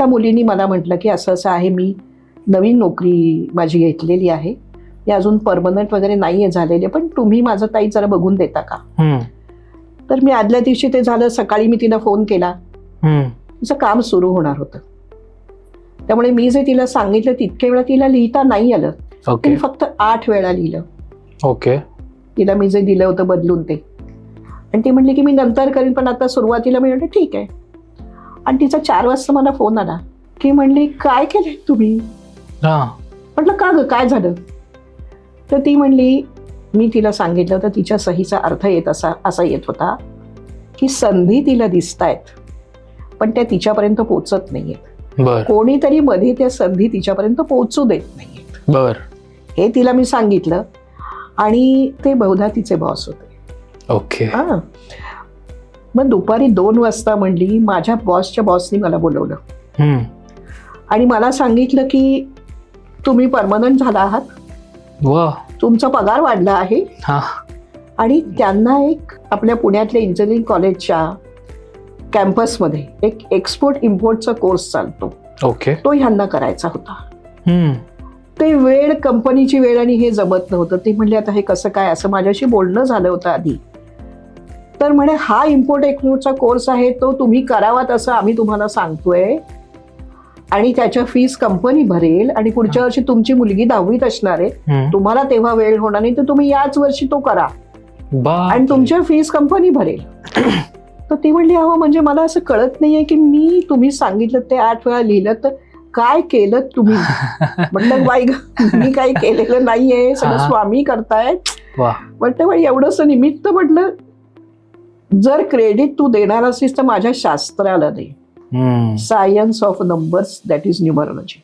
त्या मुलीनी मला म्हटलं की असं असं आहे, मी नवीन नोकरी माझी घेतलेली आहे, मी अजून परमनंट वगैरे नाही आहे झालेले, पण तुम्ही माझं ताई जरा बघून देता का? तर मी आदल्या दिवशी ते झालं, सकाळी मी तिला फोन केला, तिचं काम सुरू होणार होतं. त्यामुळे मी जे तिला सांगितलं तितके वेळा तिला लिहिता नाही आलं. ओके. फक्त 8 वेळा लिहिलं. ओके. तिला मी जे दिलं होतं बदलून ते, आणि ती म्हणली की मी नंतर करीन, पण आता सुरुवातीला मी म्हटलं ठीक आहे. आणि तिचा 4 वाजता मला फोन आला की म्हणली काय केलंय तुम्ही? म्हटलं का ग, काय झालं? तर ती म्हणली, मी तिला सांगितलं होतं, तिच्या सहीचा अर्थ असा येत होता की संधी तिला दिसतायत पण त्या तिच्यापर्यंत पोहोचत नाहीयेत. कोणीतरी मध्ये त्या संधी तिच्यापर्यंत पोहोचू देत नाहीयेत. हे तिला मी सांगितलं आणि ते बहुधा तिचे बॉस होते. ओके. मग दुपारी 2 वाजता म्हणली, माझ्या बॉसच्या बॉसनी मला बोलवलं आणि मला सांगितलं की तुम्ही परमनंट झाला आहात, तुमचा पगार वाढला आहे आणि त्यांना एक आपल्या पुण्यातल्या इंजिनिअरिंग कॉलेजच्या कॅम्पसमध्ये एक एक्सपोर्ट इम्पोर्टचा कोर्स चालतो. ओके. तो ह्यांना करायचा होता. ते वेळ, कंपनीची वेळ आणि हे जमत नव्हतं. ते म्हणले आता हे कसं काय, असं माझ्याशी बोलणं झालं होतं आधी. तर म्हणे हा इम्पोर्ट एक्सपोर्टचा कोर्स आहे, तो तुम्ही करावात असं आम्ही तुम्हाला सांगतोय आणि त्याच्या फीस कंपनी भरेल आणि पुढच्या वर्षी तुमची मुलगी 10वीत असणार आहे, तुम्हाला तेव्हा वेळ होणार नाही, तर तुम्ही याच वर्षी तो करा आणि तुमच्या फीस कंपनी भरेल. तर ती म्हणली, अहो म्हणजे मला असं कळत नाहीये की मी तुम्ही सांगितलं ते 8 वेळा लिहिलं, तर काय केलं तुम्ही? म्हटलं बाई मी काही केलेलं नाहीये, सगळं स्वामी करतायत. म्हटलं बाई एवढंच निमित्त, म्हटलं जर क्रेडिट तू देणार असेल तर माझ्या शास्त्राला दे. Science of numbers, that is numerology.